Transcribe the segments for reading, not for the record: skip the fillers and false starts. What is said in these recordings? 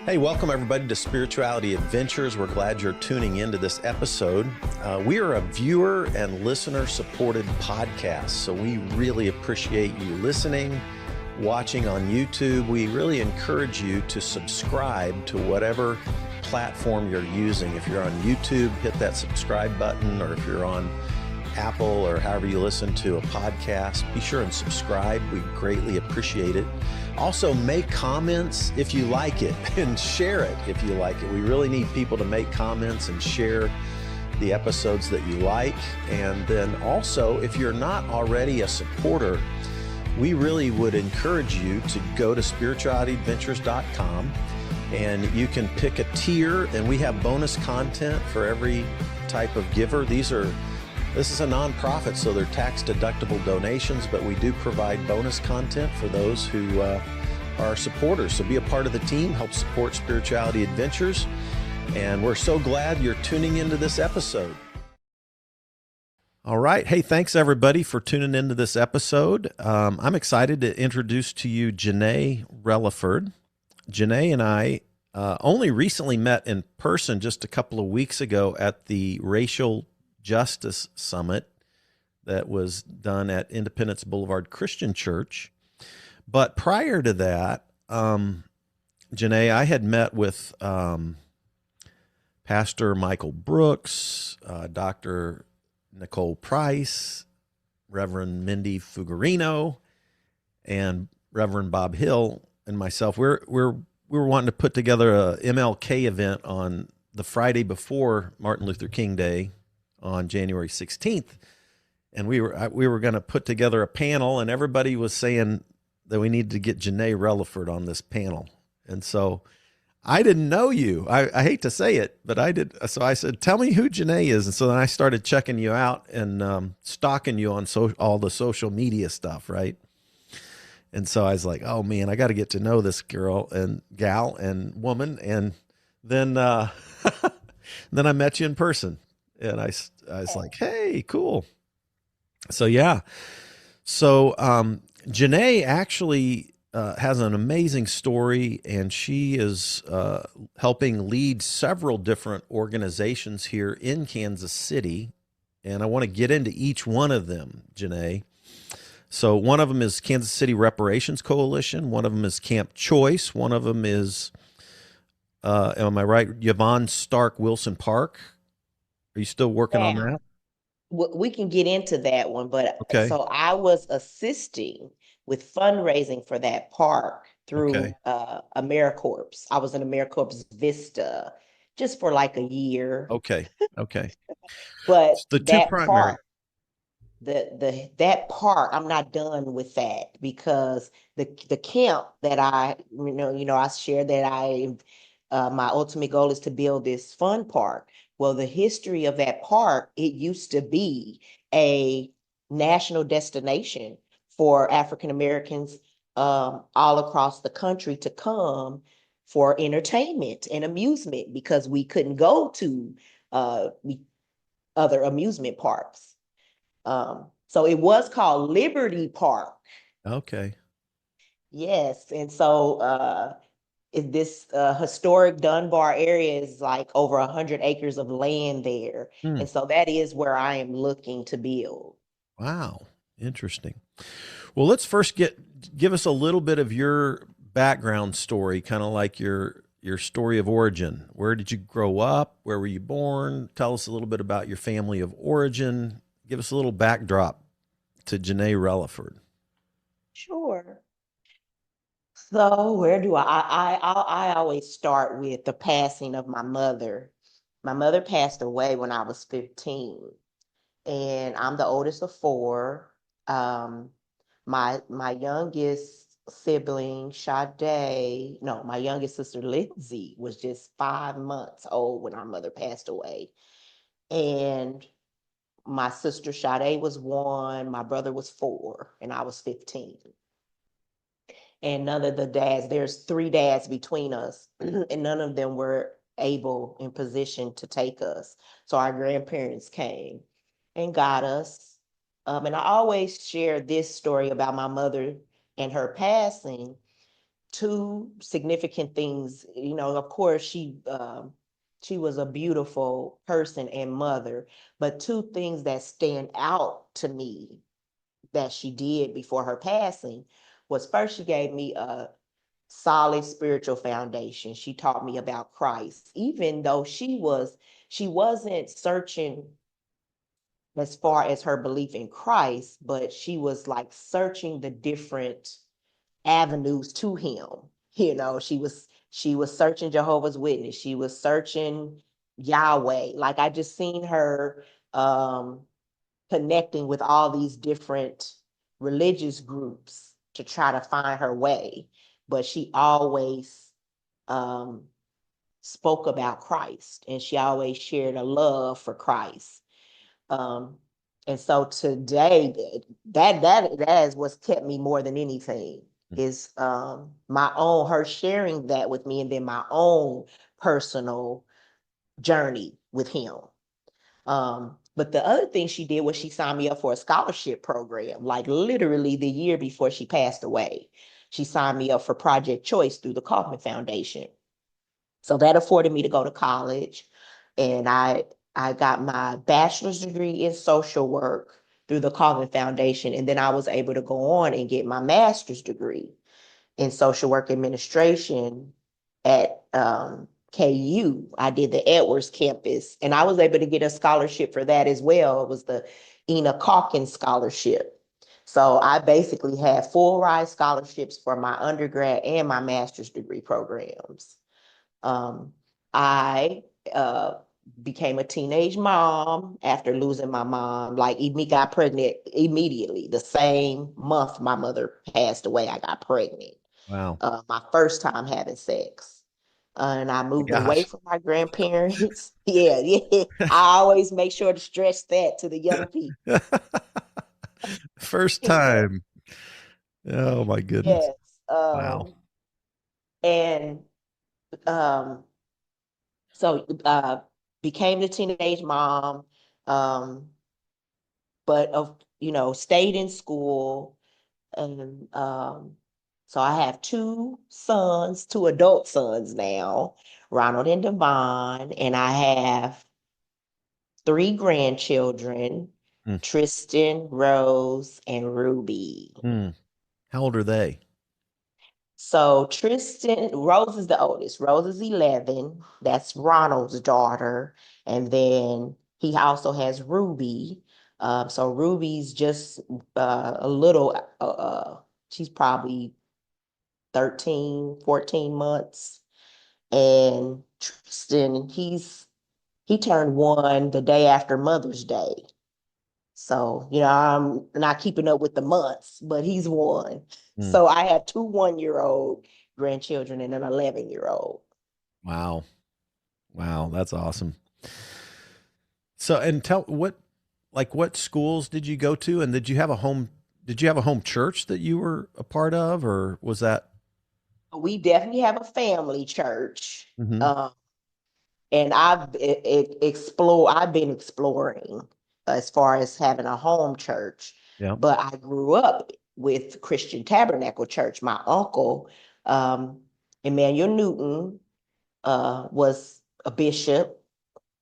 Hey, welcome everybody to Spirituality Adventures. We're glad you're tuning into this episode. We are a viewer and listener supported podcast, so we really appreciate you listening, watching on YouTube. We really encourage you to subscribe to whatever platform you're using. If you're on YouTube, hit that subscribe button, or if you're on Apple or however you listen to a podcast, be sure and subscribe. We greatly appreciate it. Also, make comments if you like it and share it if you like it. We really need people to make comments and share the episodes that you like. And then also, if you're not already a supporter, we really would encourage you to go to spiritualityadventures.com and you can pick a tier, and we have bonus content for every type of giver. This is a nonprofit, so they're tax-deductible donations, but we do provide bonus content for those who are supporters. So be a part of the team, help support Spirituality Adventures, and we're so glad you're tuning into this episode. All right. Hey, thanks everybody for tuning into this episode. I'm excited to introduce to you Janay Reliford. Janay and I only recently met in person just a couple of weeks ago at the Racial Justice Summit that was done at Independence Boulevard Christian Church. But prior to that, Janay, I had met with Pastor Michael Brooks, Dr. Nicole Price, Reverend Mindy Fuggerino, and Reverend Bob Hill, and myself. We were wanting to put together a MLK event on the Friday before Martin Luther King Day, on January 16th. And we were going to put together a panel, and everybody was saying that we needed to get Janay Reliford on this panel. And so I didn't know you. I hate to say it, but I did. So I said, tell me who Janay is. And so then I started checking you out and stalking you on all the social media stuff, right? And so I was like, oh man, I got to get to know this gal and woman. And then then I met you in person. And I was like, hey, cool. So, yeah. So, Janay actually has an amazing story, and she is helping lead several different organizations here in Kansas City. And I want to get into each one of them, Janay. So one of them is Kansas City Reparations Coalition. One of them is C.H.O.I.C.E. One of them is, am I right, Yvonne Stark Wilson Park. Are you still working on that? We can get into that one, but Okay. so I was assisting with fundraising for that park through AmeriCorps. I was in AmeriCorps Vista just for like a year. Okay. But It's the two that primary. park, that part, I'm not done with that because the camp that I I shared that my ultimate goal is to build this fun park. Well, the history of that park, it used to be a national destination for African Americans all across the country to come for entertainment and amusement because we couldn't go to other amusement parks. So it was called Liberty Park. Okay. Yes, and so this historic Dunbar area is like over 100 acres of land there. Hmm. And so that is where I am looking to build. Wow. Interesting. Well, let's first give us a little bit of your background story, kind of like your story of origin. Where did you grow up? Where were you born? Tell us a little bit about your family of origin. Give us a little backdrop to Janay Reliford. Sure. So where do I always start with the passing of my mother. My mother passed away when I was 15, and I'm the oldest of four. Um, my youngest sibling, Sade, no, my youngest sister, Lindsay, was just 5 months old when our mother passed away. And my sister Sade was one, my brother was four, and I was 15. And none of the dads, there's three dads between us, and none of them were able in position to take us. So our grandparents came and got us. And I always share this story about my mother and her passing two significant things. Of course, she was a beautiful person and mother, but two things that stand out to me that she did before her passing was, first, she gave me a solid spiritual foundation. She taught me about Christ, even though she wasn't searching as far as her belief in Christ, but she was like searching the different avenues to him. She was searching Jehovah's Witness. She was searching Yahweh. Like, I just seen her um connecting with all these different religious groups to try to find her way. But she always um spoke about Christ, and she always shared a love for Christ. Um, and so today, that is what's kept me more than anything, is my own, her sharing that with me, and then my own personal journey with him. But the other thing she did was she signed me up for a scholarship program, like literally the year before she passed away. She signed me up for Project Choice through the Kaufman Foundation. So that afforded me to go to college. And I got my bachelor's degree in social work through the Kaufman Foundation. And then I was able to go on and get my master's degree in social work administration at KU. I did the Edwards campus, and I was able to get a scholarship for that as well. It was the Ena Calkins Scholarship. So I basically had full ride scholarships for my undergrad and my master's degree programs. I uh, became a teenage mom after losing my mom. Like, me got pregnant immediately. The same month my mother passed away, I got pregnant. Wow. My first time having sex. And I My moved away gosh. from my grandparents. Yeah, yeah. I always make sure to stress that to the young people. First Yeah, time. Oh my goodness. yes. Wow. And um, so became the teenage mom, um, but stayed in school. And so I have two sons, two adult sons now, Ronald and Devon, and I have three grandchildren, Mm. Tristan, Rose, and Ruby. Mm. How old are they? So Rose is the oldest. Rose is 11. That's Ronald's daughter. And then he also has Ruby. So Ruby's just a little, she's probably 13, 14 months. And Tristan, he turned 1 the day after Mother's Day. So, I'm not keeping up with the months, but he's 1. Mm. So I have two 1-year-old grandchildren and an 11-year-old. Wow. Wow. That's awesome. So, and tell what schools did you go to? And did you have a home church that you were a part of, or was that? We definitely have a family church. Hmm. And I've been exploring as far as having a home church, Yeah. but I grew up with Christian Tabernacle Church. My uncle, um, Emmanuel Newton, was a bishop,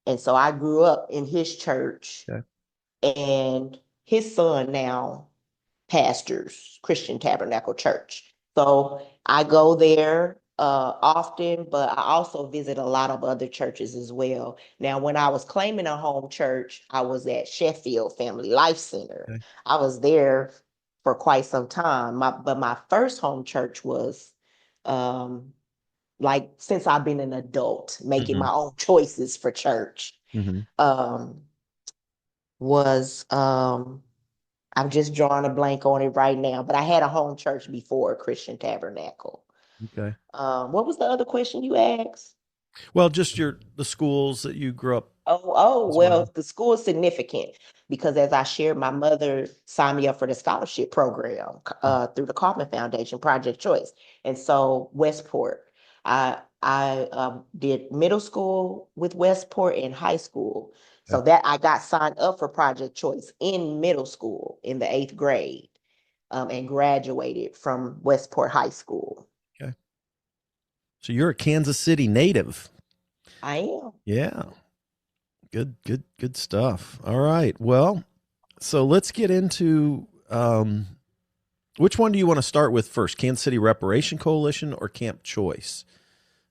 and so I grew up in his church, Okay. and his son now pastors Christian Tabernacle Church. So I go there often, but I also visit a lot of other churches as well. Now, when I was claiming a home church, I was at Sheffield Family Life Center. Okay. I was there for quite some time. But my first home church was um, like, since I've been an adult, making Hmm. my own choices for church, Hmm. um, was I'm just drawing a blank on it right now, but I had a home church before, Christian Tabernacle. Okay. What was the other question you asked? Well, just the schools that you grew up as Well, well. the school is significant because, as I shared, my mother signed me up for the scholarship program through the Kaufman Foundation, Project Choice. And so Westport, I did middle school with Westport and high school. Okay. So that I got signed up for Project Choice in middle school in the 8th grade, and graduated from Westport High School. Okay. So you're a Kansas City native. I am. Yeah. Good stuff. All right. Well, so let's get into which one do you want to start with first? Kansas City Reparation Coalition or C.H.O.I.C.E?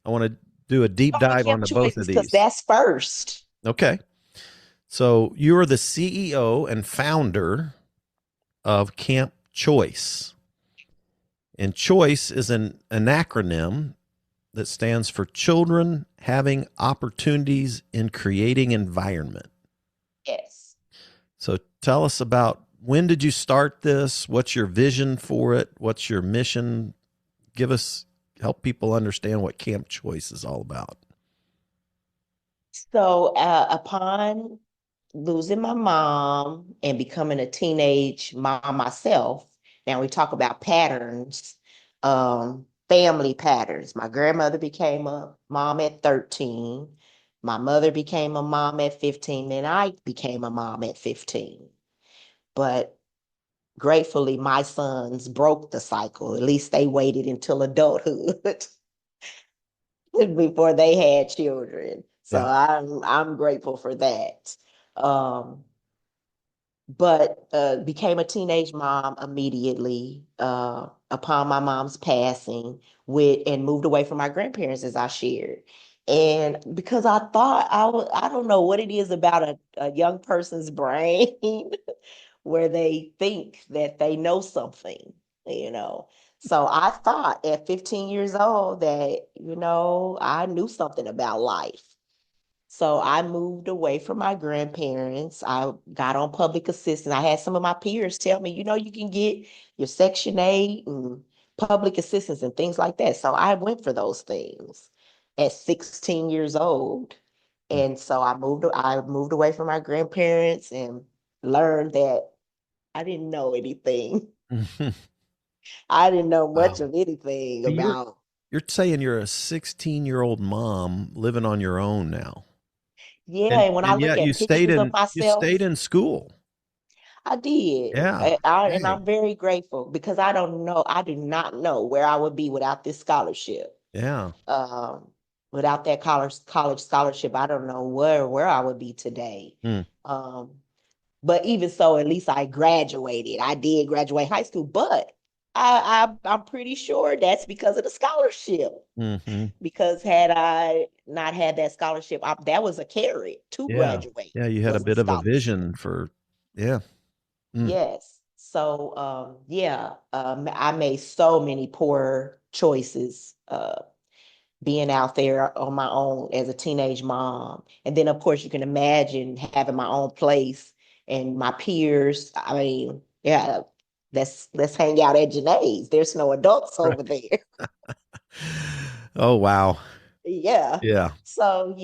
I want to do a deep Start with dive Camp onto both of Choices because these. that's first. Okay. So you're the CEO and founder of C.H.O.I.C.E. And choice is an acronym that stands for Children Having Opportunities in Creating Environment. Yes. So tell us about when did you start this? What's your vision for it? What's your mission? Help people understand what Camp Choice is all about. So upon losing my mom and becoming a teenage mom myself, now we talk about patterns, family patterns. My grandmother became a mom at 13. My mother became a mom at 15. Then I became a mom at 15. But gratefully, my sons broke the cycle. At least they waited until adulthood before they had children. So Yeah. I'm grateful for that. Um, but became a teenage mom immediately upon my mom's passing with and moved away from my grandparents as I shared. And because I thought I don't know what it is about a young person's brain where they think that they know something, you know. So I thought at 15 years old that, I knew something about life. So I moved away from my grandparents. I got on public assistance. I had some of my peers tell me, you can get your Section 8 and public assistance and things like that. So I went for those things at 16 years old. And so I moved away from my grandparents and learned that I didn't know anything. I didn't know much Wow. of anything So about. you're saying you're a 16-year-old mom living on your own now. Yeah, And and when I and look yet at pictures of you stayed myself, in school. I did. Yeah. And Dang. I'm very grateful because I do not know where I would be without this scholarship. Yeah. Um, Without that college scholarship, I don't know where I would be today. Mm. Um, but even so, at least I graduated. I did graduate high school, but I'm pretty sure that's because of the scholarship. Hmm. Because had I not had that scholarship, that was a carrot to Yeah. graduate Yeah. You had a was the bit of a scholarship. vision for, yeah. Mm. Yes. So yeah, I made so many poor choices being out there on my own as a teenage mom. And then of course you can imagine having my own place and my peers. I mean, yeah, let's hang out at Janay's. There's no adults over Right. there. Oh, wow. Yeah. Yeah. So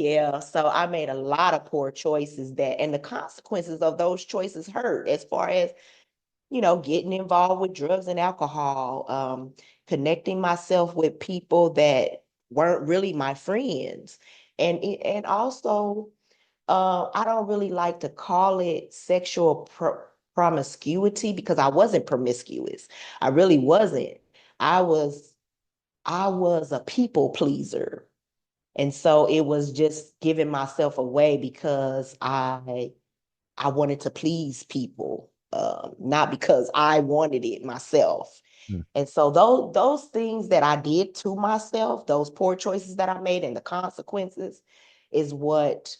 I made a lot of poor choices and the consequences of those choices hurt as far as getting involved with drugs and alcohol, connecting myself with people that weren't really my friends. And also, I don't really like to call it sexual promiscuity because I wasn't promiscuous. I really wasn't. I was I was a people pleaser. And so it was just giving myself away because I wanted to please people, not because I wanted it myself. Mm. And so those things that I did to myself, those poor choices that I made and the consequences is what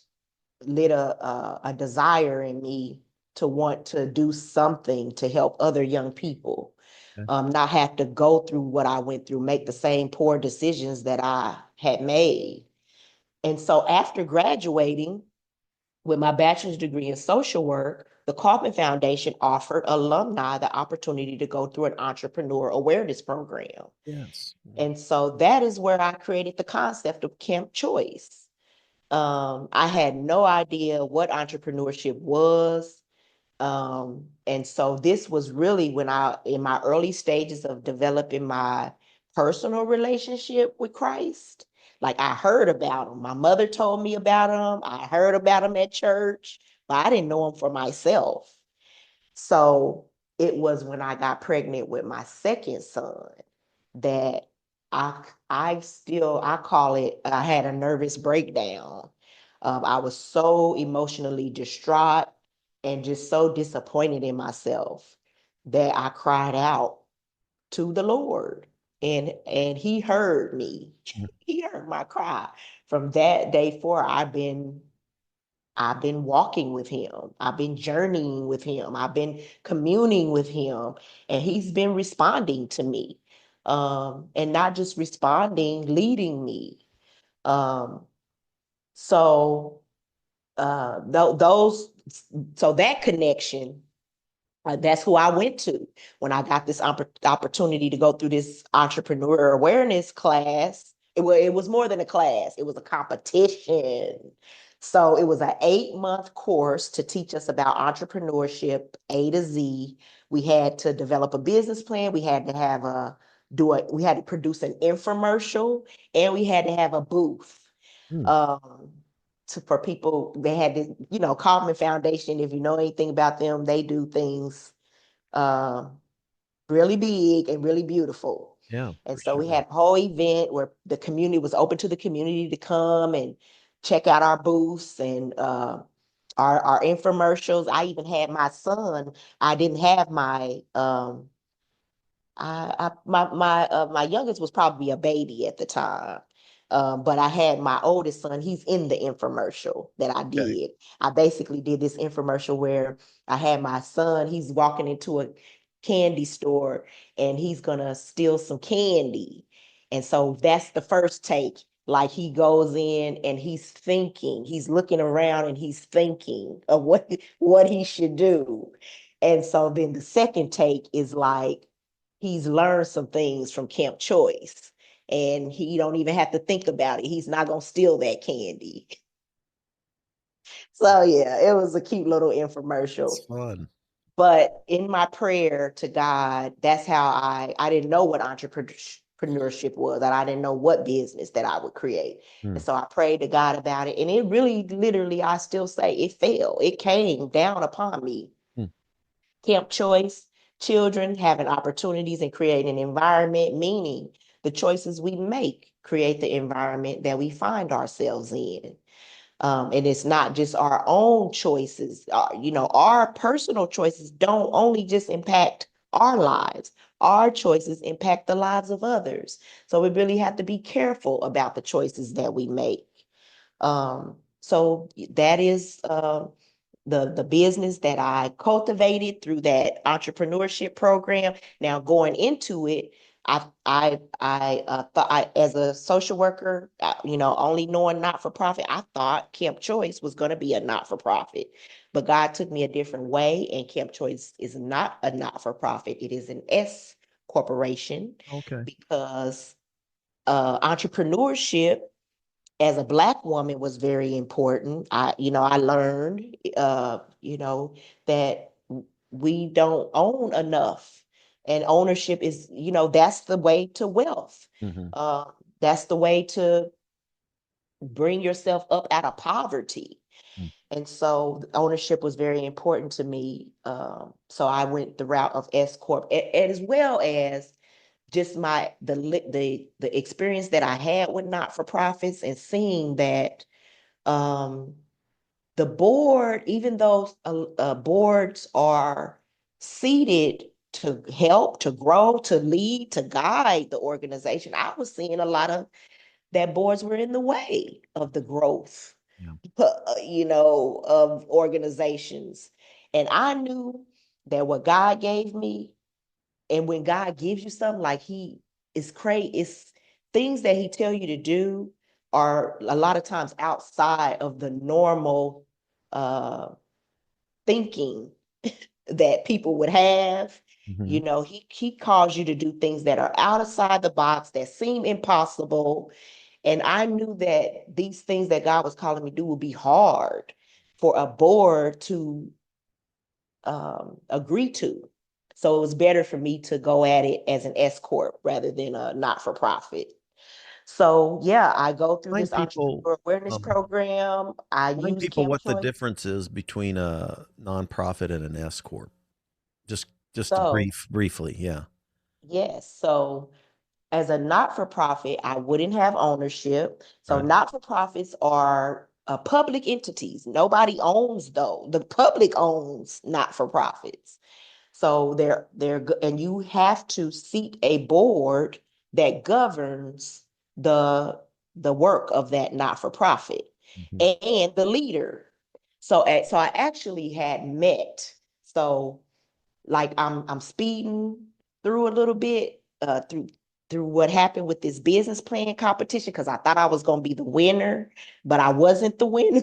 lit a desire in me to want to do something to help other young people, Okay. not have to go through what I went through, make the same poor decisions that I had made. And so after graduating, with my bachelor's degree in social work, the Kauffman Foundation offered alumni the opportunity to go through an entrepreneur awareness program. Yes. And so that is where I created the concept of Camp Choice. I had no idea what entrepreneurship was. And so this was really in my early stages of developing my personal relationship with Christ. Like I heard about him. My mother told me about him. I heard about him at church, but I didn't know him for myself. So it was when I got pregnant with my second son that I call it, I had a nervous breakdown. I was so emotionally distraught and just so disappointed in myself that I cried out to the Lord, and he heard me. He heard my cry. From that day forward, I've been walking with him. I've been journeying with him. I've been communing with him, and he's been responding to me. And not just responding, leading me. Um, so those, so that connection, that's who I went to when I got this opportunity to go through this entrepreneur awareness class. It was more than a class, it was a competition. So it was an 8-month course to teach us about entrepreneurship, A to Z. We had to develop a business plan. We had to have we had to produce an infomercial, and we had to have a booth. Hmm. Um, for people, they had to, Kaufman Foundation, if you know anything about them, they do things uh, really big and really beautiful. Yeah, And for so we sure. had a whole event where the community was open to the community to come and check out our booths and our infomercials. I even had my son. I didn't have my youngest was probably a baby at the time. But I had my oldest son, he's in the infomercial that I Okay. did. I basically did this infomercial where I had my son, he's walking into a candy store and he's gonna steal some candy. And so that's the first take. Like he goes in and he's looking around and he's thinking of what he should do. And so then the second take is like, he's learned some things from Camp Choice, and he don't even have to think about it. He's not gonna steal that candy. So yeah, it was a cute little It's infomercial. fun. But in my prayer to God, that's how I didn't know what entrepreneurship was, that I didn't know what business that I would create. Hmm. And so I prayed to God about it. And it really, literally, I still say it fell. It came down upon me. Hmm. Camp Choice, children having opportunities and creating an environment, meaning the choices we make create the environment that we find ourselves in. And it's not just our own choices. Our personal choices don't only just impact our lives. Our choices impact the lives of others. So we really have to be careful about the choices that we make. So that is the business that I cultivated through that entrepreneurship program. Now going into it, I thought, as a social worker, only knowing not for profit, I thought Camp Choice was going to be a not for profit, but God took me a different way, and Camp Choice is not a not for profit. It is an S corporation Okay. because entrepreneurship as a Black woman was very important. I learned, that we don't own enough, and ownership is, that's the way to wealth. Hmm. Uh, that's the way to bring yourself up out of poverty. And so ownership was very important to me. So I went the route of S corp, as well as just the experience that I had with not for profits, and seeing that um, the board, even though boards are seated to help, to grow, to lead, to guide the organization, I was seeing a lot of that boards were in the way of the growth, Yeah. of organizations. And I knew that what God gave me, and when God gives you something, like he is crazy, it's things that he tell you to do are a lot of times outside of the normal uh thinking that people would have. Hmm. He calls you to do things that are outside the box, that seem impossible. And I knew that these things that God was calling me to do would be hard for a board to agree to. So it was better for me to go at it as an S corp rather than a not for profit. So yeah, I go through Remind this people, entrepreneur awareness um, program. I remind use people Camp what the Choice. difference is between a nonprofit and an S corp. Just just So briefly, yeah. yes, so As a not-for-profit, I wouldn't have ownership. So Right. not-for-profits are public entities. Nobody owns those. The public owns not-for-profits. So and you have to seat a board that governs the the work of that not-for-profit Mhm. and the leader. So I actually had met. So like I'm speeding through a little bit through what happened with this business plan competition because I thought I was going to be the winner, but I wasn't the winner.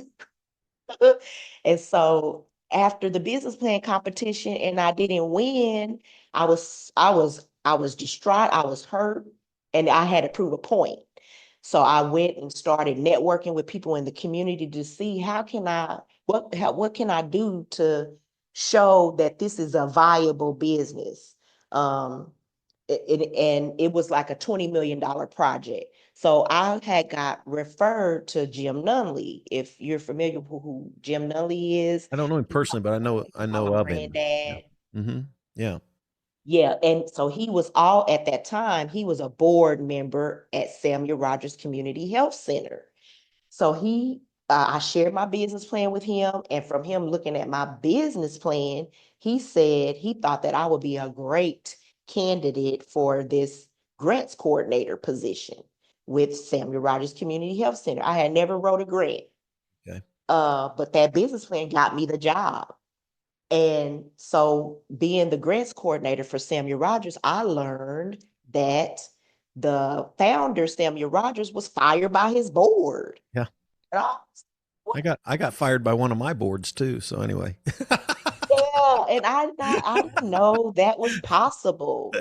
And so after the business plan competition and I didn't win, I was distraught, I was hurt, and I had to prove a point. So I went and started networking with people in the community to see what can I do to show that this is a viable business. Um, and it was like a $20 million project. So I had got referred to Jim Nunley. If you're familiar with who Jim Nunley is, I don't know him personally, but they I call know him of him. Yeah. Granddad. Hmm. Yeah. Yeah, and so he was all at that time, he was a board member at Samuel Rogers Community Health Center. So I shared my business plan with him, and from him looking at my business plan, he said he thought that I would be a great candidate for this grants coordinator position with Samuel Rogers Community Health Center. I had never wrote a grant, Okay. but that business plan got me the job. And so, being the grants coordinator for Samuel Rogers, I learned that the founder, Samuel Rogers, was fired by his board. Yeah. And what? I got fired by one of my boards too. So anyway. Yeah, and I didn't know that was possible.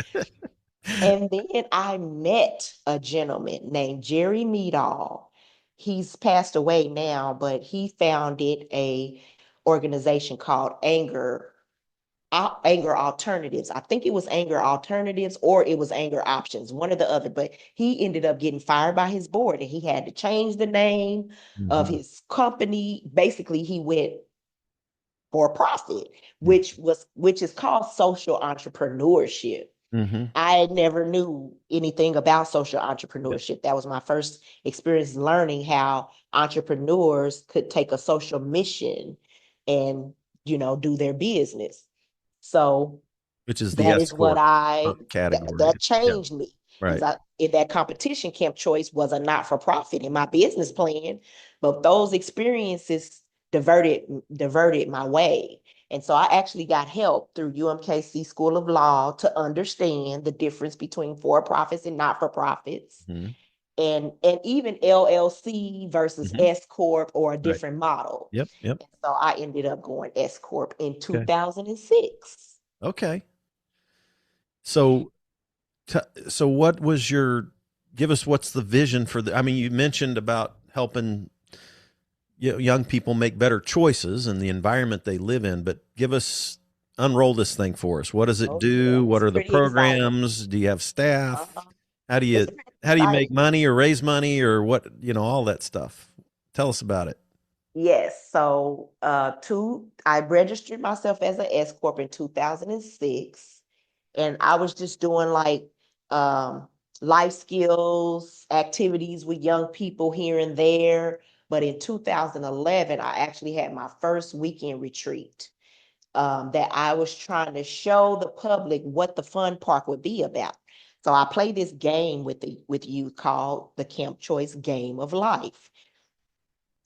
And then I met a gentleman named Jerry Meadall. He's passed away now, but he founded a organization called Anger Alternatives. I think it was Anger Alternatives or it was Anger Options, one or the other. But he ended up getting fired by his board and he had to change the name of Hmm. his company. Basically, he went for profit, which is called social entrepreneurship. Hmm. I never knew anything about social Yeah. entrepreneurship. That was my first experience learning how entrepreneurs could take a social mission and, do their business. So Which is the that S is what corp I category. that Yeah. changed me because Right. I in that competition Camp Choice was a not-for-profit in my business plan, but those experiences diverted my way. And so I actually got help through UMKC School of Law to understand the difference between for-profits and not-for-profits Hmm. and even LLC versus Hmm. S Corp or a Right. different model. Yep. Yep. And so I ended up going S Corp in Okay. 2006. Okay. So, so what was your, give us what's the vision for the, I mean, you mentioned about helping young people make better choices in the environment they live in, but give us, unroll this thing for us. What does it Oh yeah, do? What it's are the pretty exciting. programs? Do you have staff? Uh-huh. How do It's you, pretty how do you make exciting. money or raise money or what, all that stuff? Tell us about it. Yes. So I registered myself as an S Corp in 2006. And I was just doing like um life skills activities with young people here and there. But in 2011, I actually had my first weekend retreat. That I was trying to show the public what the fun park would be about. So I played this game with youth called the Camp Choice Game of Life.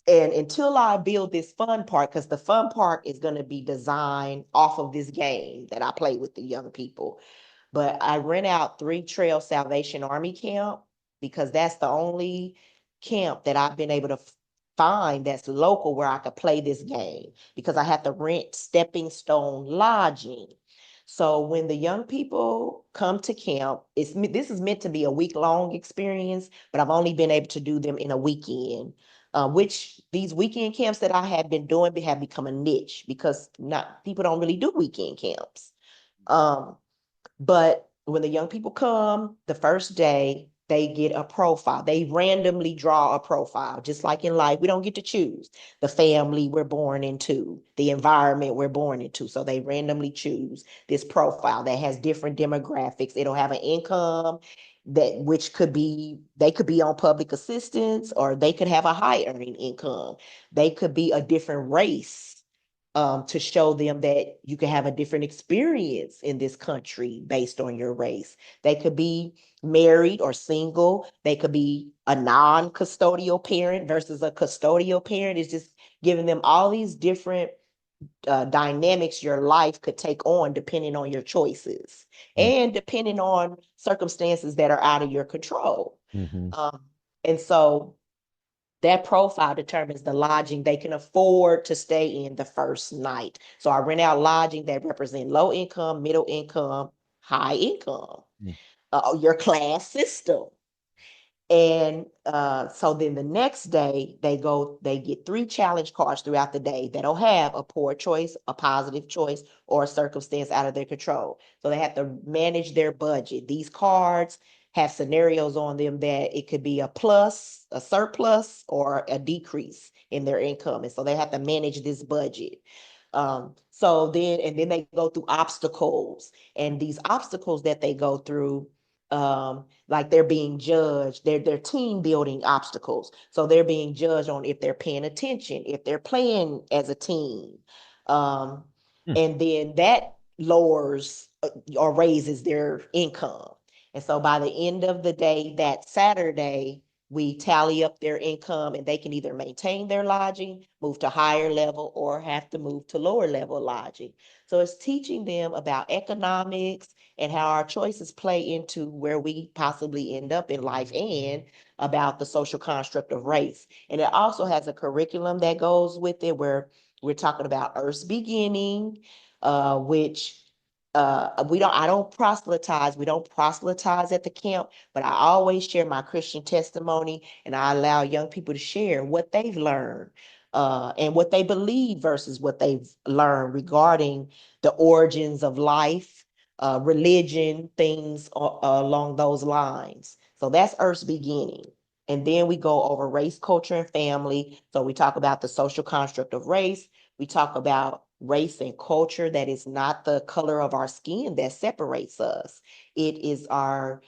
And until I build this fun park, because the fun park is going to be designed off of this game that I play with the young people. But I rent out 3 Trail Salvation Army camp because that's the only camp that I've been able to find that's local where I could play this game because I have to rent stepping stone lodging. So when the young people come to camp, this is meant to be a week-long experience, but I've only been able to do them in a weekend. Which these weekend camps that I have been doing have become a niche because not people don't really do weekend camps. Um, but when the young people come the first day, they get a profile. They randomly draw a profile, just like in life. We don't get to choose the family we're born into, the environment we're born into. So they randomly choose this profile that has different demographics. It'll have an income that which could be they could be on public assistance, or they could have a high earning income. They could be a different race, to show them that you can have a different experience in this country based on your race. They could be married or single. They could be a non-custodial parent versus a custodial parent. It's just giving them all these different dynamics your life could take on depending on your choices and depending on circumstances that are out of your control. Mm-hmm. Um, and so that profile determines the lodging they can afford to stay in the first night. So I rent out lodging that represent low income, middle income, high income, your class system. And so then the next day they get 3 challenge cards throughout the day that'll have a poor choice, a positive choice, or a circumstance out of their control. So they have to manage their budget. These cards have scenarios on them that it could be a plus, a surplus, or a decrease in their income. And so they have to manage this budget. And then they go through obstacles, and these obstacles that they go through, like they're being judged, they're team building obstacles. So they're being judged on if they're paying attention, if they're playing as a team. Um, and then that lowers or raises their income. And so by the end of the day, that Saturday, we tally up their income, and they can either maintain their lodging, move to higher level, or have to move to lower level lodging. So it's teaching them about economics and how our choices play into where we possibly end up in life, and about the social construct of race. And it also has a curriculum that goes with it where we're talking about Earth's beginning, which I don't proselytize. We don't proselytize at the camp, but I always share my Christian testimony, and I allow young people to share what they've learned, and what they believe versus what they've learned regarding the origins of life, religion, things along those lines. So that's Earth's beginning. And then we go over race, culture, and family. So we talk about the social construct of race. We talk about race and culture, that is not the color of our skin that separates us. It is our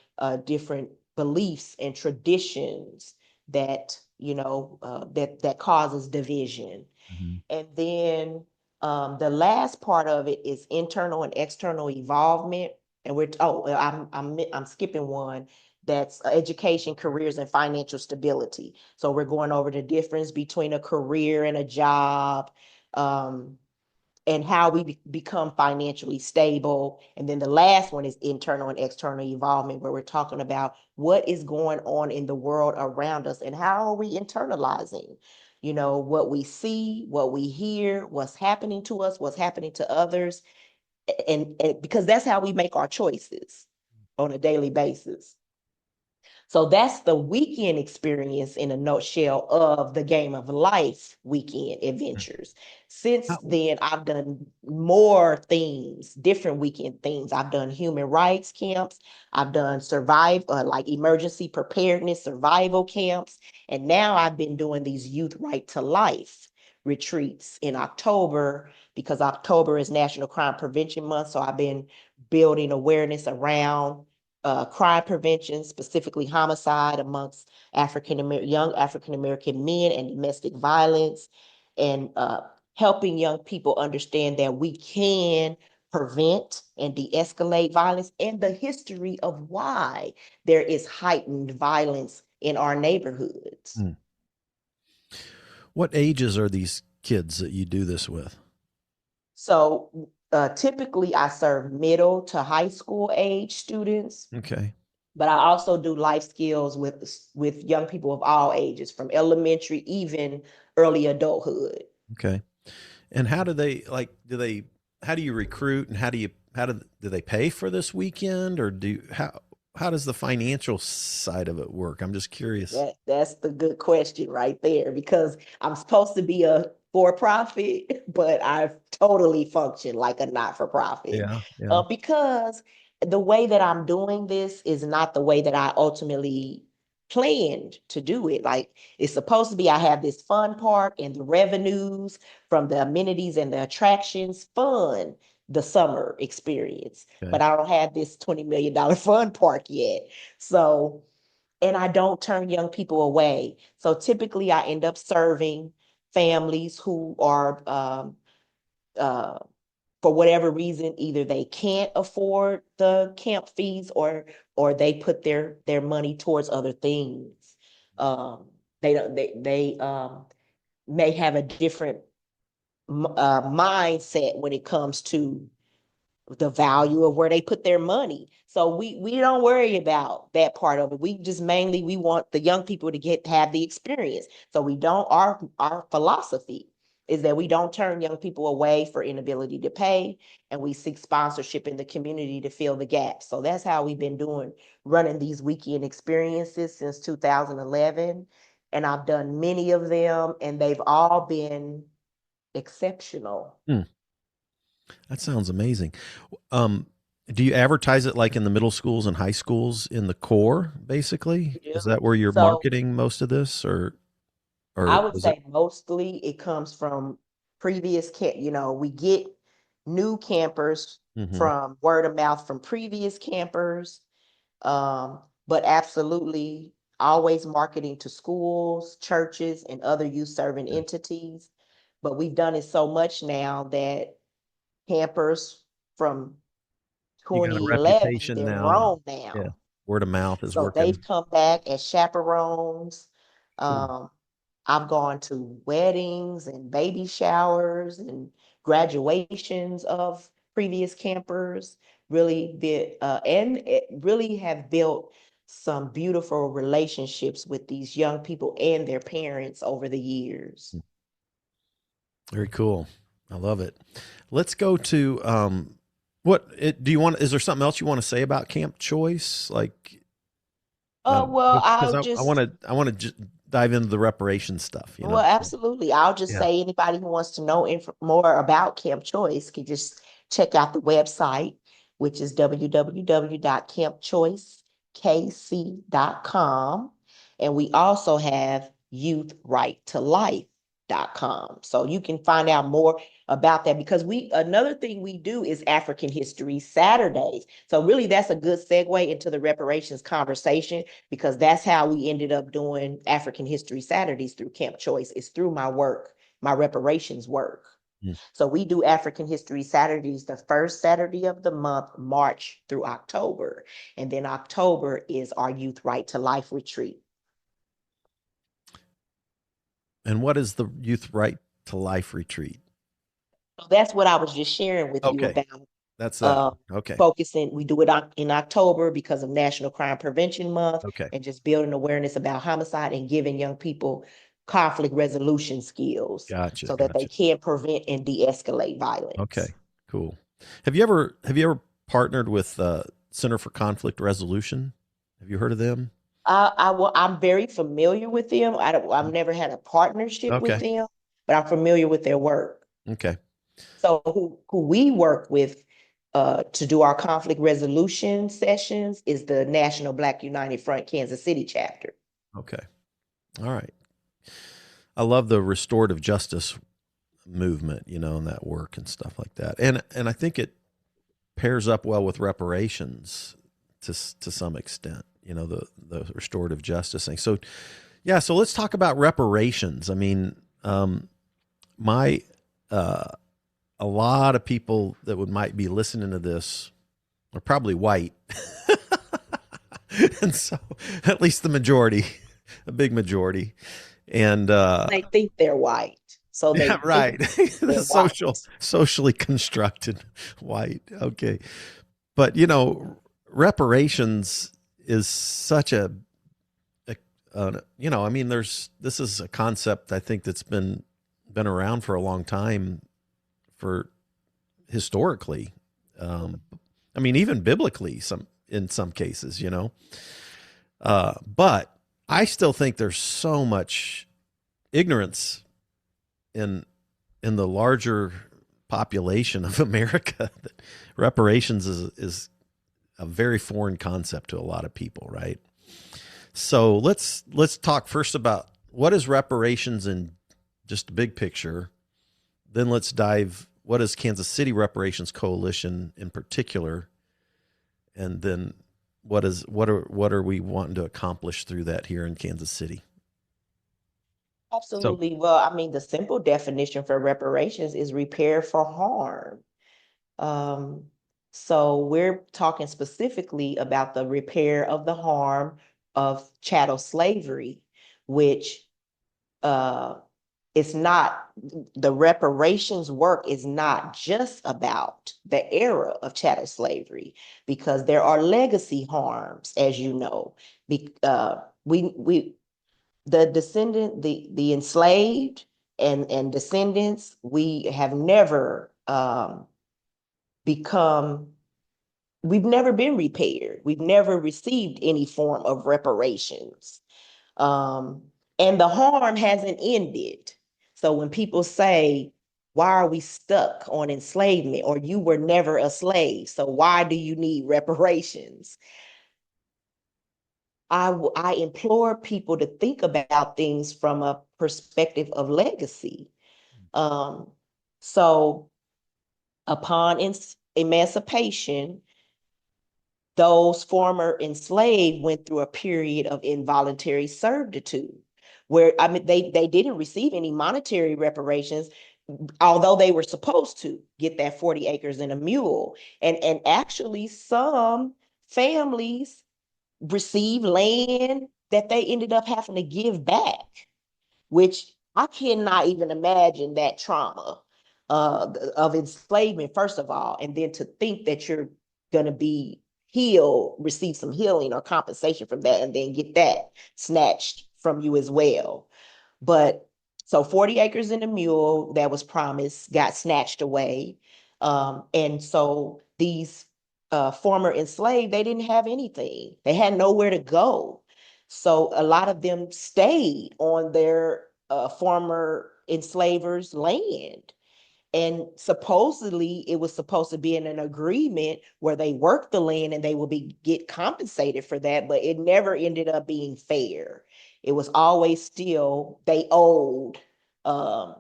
different beliefs and traditions that, that causes division. Mm-hmm. And then the last part of it is internal and external involvement. And I'm skipping one. That's education, careers, and financial stability. So we're going over the difference between a career and a job, and how we become financially stable. And then the last one is internal and external involvement, where we're talking about what is going on in the world around us and how are we internalizing, what we see, what we hear, what's happening to us, what's happening to others. And because that's how we make our choices on a daily basis. So that's the weekend experience in a nutshell of the Game of Life weekend adventures. Since How- then, I've done more themes, different weekend themes. I've done human rights camps. I've done like emergency preparedness, survival camps. And now I've been doing these youth right to life retreats in October, because October is National Crime Prevention Month. So I've been building awareness around crime prevention, specifically homicide amongst young African American men, and domestic violence, and helping young people understand that we can prevent and de-escalate violence, and the history of why there is heightened violence in our neighborhoods. Hmm. What ages are these kids that you do this with? So typically I serve middle to high school age students, Okay. but I also do life skills with young people of all ages, from elementary, even early adulthood. Okay. And how do they how do you recruit, and do they pay for this weekend, or how does the financial side of it work? I'm just curious. That's the good question right there, because I'm supposed to be a for-profit, but I totally function like a not-for-profit, Yeah. Yeah. because the way that I'm doing this is not the way that I ultimately planned to do it. Like it's supposed to be, I have this fun park and the revenues from the amenities and the attractions fund the summer experience. Okay. But I don't have this $20 million fun park yet. So, and I don't turn young people away. So typically I end up serving families who are uh, for whatever reason, either they can't afford the camp fees or they put their money towards other things. Um, they don't they may have a different mindset when it comes to the value of where they put their money. So we don't worry about that part of it. We just mainly we want the young people to have the experience. So we don't our philosophy is that we don't turn young people away for inability to pay, and we seek sponsorship in the community to fill the gap. So that's how we've been running these weekend experiences since 2011, and I've done many of them and they've all been exceptional. Hmm. That sounds amazing. Um, do you advertise it like in the middle schools and high schools in the core, basically? We Is do. that where you're So marketing most of this, I or would is it? say mostly it comes from previous we get new campers Hmm. from word of mouth from previous campers. But absolutely always marketing to schools, churches, and other youth serving Okay. entities. But we've done it so much now that campers from You got a 2011, reputation they're now. grown Yeah. now. Word of mouth is So they've working. come back as chaperones. Cool. Um, I've gone to weddings and baby showers and graduations of previous campers, and it really have built some beautiful relationships with these young people and their parents over the years. Very cool. I love it. Let's go to do you want? Is there something else you want to say about Camp Choice? Like, Well, because I want to dive into the reparations stuff. You know. Well, absolutely. I'll just Yeah. say anybody who wants to know more about Camp Choice can just check out the website, which is www.campchoicekc.com. And we also have youthrightolife.com. So you can find out more about that because another thing we do is African History Saturdays. So really that's a good segue into the reparations conversation because that's how we ended up doing African History Saturdays through Camp Choice. It's through my work, my reparations work. Mm. So we do African History Saturdays the first Saturday of the month, March through October. And then October is our Youth Right to Life retreat. And what is the Youth Right to Life retreat? So that's what I was just sharing with you Okay, about that's that. uh, Okay. focusing. We do it in October because of National Crime Prevention Month Okay. and just building awareness about homicide and giving young people conflict resolution skills Gotcha. so that they Gotcha. can prevent and de-escalate violence. Okay. Cool. Have you ever partnered with Center for Conflict Resolution? Have you heard of them? I'm very familiar with them. I've never had a partnership with Okay. them, but I'm familiar with their work. Okay. So who we work with to do our conflict resolution sessions is the National Black United Front Kansas City chapter. Okay. All right. I love the restorative justice movement, and that work and stuff like that. And I think it pairs up well with reparations to some extent. The restorative justice thing. So yeah, so let's talk about reparations. I mean, my a lot of people that might be listening to this are probably white, and so at least the majority, a big majority, and They think they're white, so yeah, they think right. The they're white. socially constructed white. Okay. But reparations is such I mean, this is a concept I think that's been around for a long time for historically. Um, I mean, even biblically, in some cases, but I still think there's so much ignorance in the larger population of America that reparations is a very foreign concept to a lot of people, right? So let's talk first about what is reparations in just the big picture. Then let's dive what is Kansas City Reparations Coalition in particular, and then what are we wanting to accomplish through that here in Kansas City? So Absolutely. Well, I mean, the simple definition for reparations is repair for harm. Um, so we're talking specifically about the repair of the harm of chattel slavery, which uh, it's not, the reparations work is not just about the era of chattel slavery, because there are legacy harms, as you know. We the descendant, the enslaved and descendants, we have never become, we've never been repaired. We've never received any form of reparations. Um, and the harm hasn't ended. So when people say, why are we stuck on enslavement? Or you were never a slave, so why do you need reparations? I implore people to think about things from a perspective of legacy. Um, so upon emancipation, those former enslaved went through a period of involuntary servitude where, I mean, they didn't receive any monetary reparations, although they were supposed to get that 40 acres and a mule. And actually some families received land that they ended up having to give back, which I cannot even imagine that trauma of enslavement, first of all, and then to think that you're going to be healed, receive some healing or compensation from that, and then get that snatched from you as well. But so 40 acres and a mule that was promised got snatched away. And so these former enslaved, they didn't have anything. They had nowhere to go. So a lot of them stayed on their former enslavers' land. And supposedly it was supposed to be in an agreement where they worked the land and they will be get compensated for that, but it never ended up being fair. It was always still they owed. Um,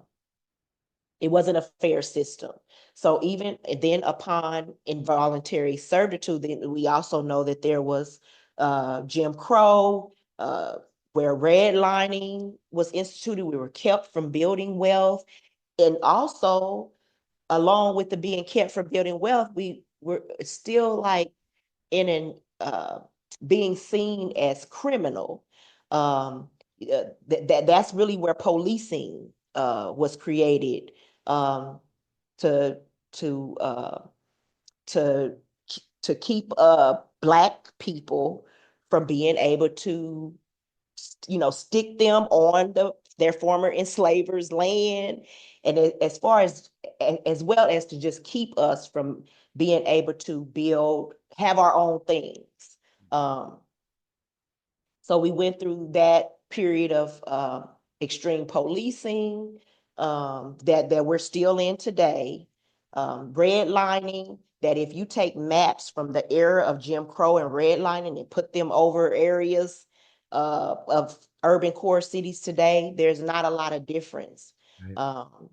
it wasn't a fair system. So even then, upon involuntary servitude, then we also know that there was Jim Crow, where redlining was instituted. We were kept from building wealth, and also along with the being kept from building wealth, we were still like in an being seen as criminal. That's really where policing was created, um, to to uh, to to keep Black people from being able to, stick them on their former enslavers' land, and as far as well as to just keep us from being able to have our own things. Um, so we went through that period of extreme policing, that we're still in today. Redlining, that if you take maps from the era of Jim Crow and redlining and put them over areas of urban core cities today, there's not a lot of difference. right. Um,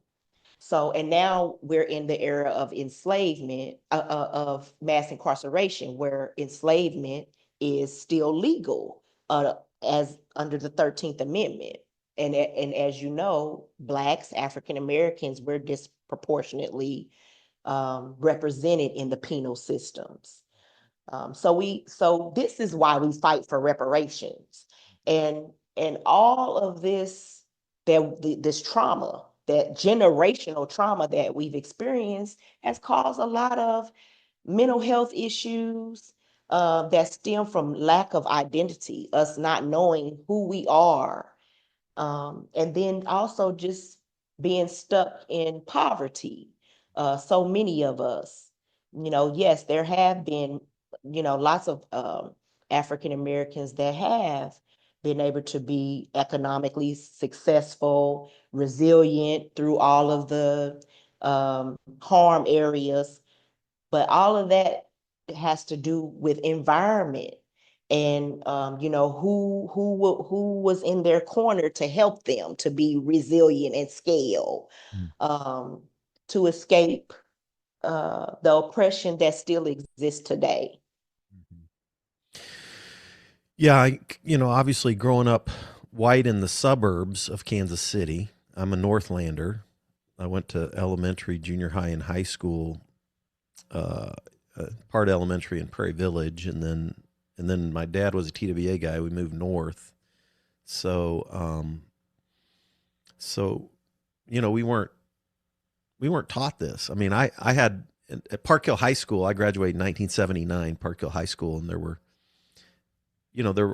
so, and now we're in the era of enslavement, of mass incarceration, where enslavement is still legal, as under the 13th Amendment. And as you know, Blacks, African Americans, we're disproportionately represented in the penal systems. So this is why we fight for reparations, and all of this, this trauma, that generational trauma that we've experienced, has caused a lot of mental health issues that stem from lack of identity, us not knowing who we are, and then also just being stuck in poverty. So many of us, yes, there have been, lots of African Americans that have been able to be economically successful, resilient through all of the harm areas. But all of that has to do with environment and who was in their corner to help them to be resilient and scale, um, to escape the oppression that still exists today. Yeah, obviously growing up white in the suburbs of Kansas City, I'm a Northlander. I went to elementary, junior high, and high school, uh, part elementary in Prairie Village, and then my dad was a TWA guy. We moved north, so so we weren't taught this. I mean, I had at Park Hill High School. I graduated in 1979, Park Hill High School, and there were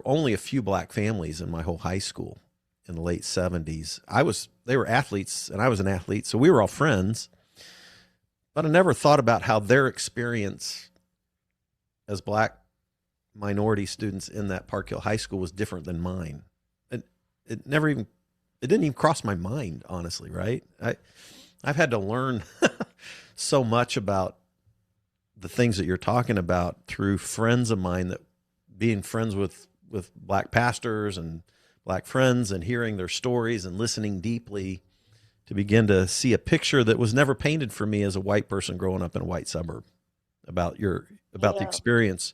only a few black families in my whole high school in the late 70s. They were athletes and I was an athlete, so we were all friends. But I never thought about how their experience as black minority students in that Park Hill High School was different than mine. And it didn't even cross my mind, honestly, right? I've had to learn so much about the things that you're talking about through friends of mine, that being friends with black pastors and black friends, and hearing their stories and listening deeply to begin to see a picture that was never painted for me as a white person growing up in a white suburb about the Yeah. experience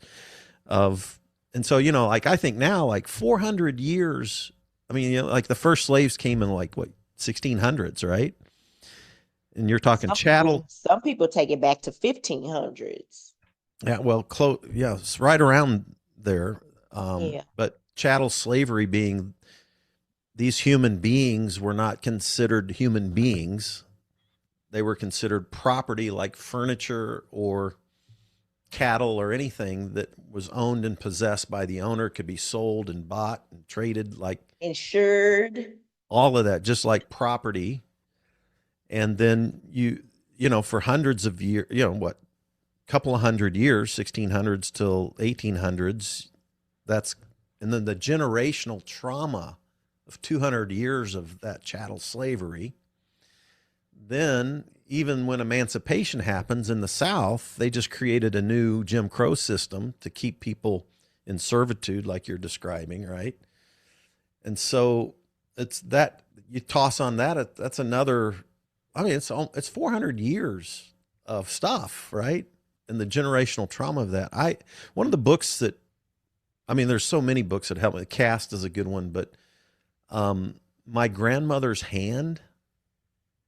of. And so, like, I think now, like 400 years, I mean, like the first slaves came in like what, 1600s, right? And you're talking chattel. Some people take it back to 1500s. Yeah, well, yeah, it's right around there. Yeah. But chattel slavery being, these human beings were not considered human beings. They were considered property, like furniture or cattle or anything that was owned and possessed by the owner, could be sold and bought and traded, like Insured. all of that, just like property. And then for hundreds of years, what, couple of hundred years, 1600s till 1800s, and then the generational trauma of 200 years of that chattel slavery. Then, even when emancipation happens in the South, they just created a new Jim Crow system to keep people in servitude, like you're describing, right? And so it's that you toss on that. That's another. I mean, it's 400 years of stuff, right? And the generational trauma of that. One of the books that, I mean, there's so many books that help me. Cast is a good one, but My Grandmother's Hand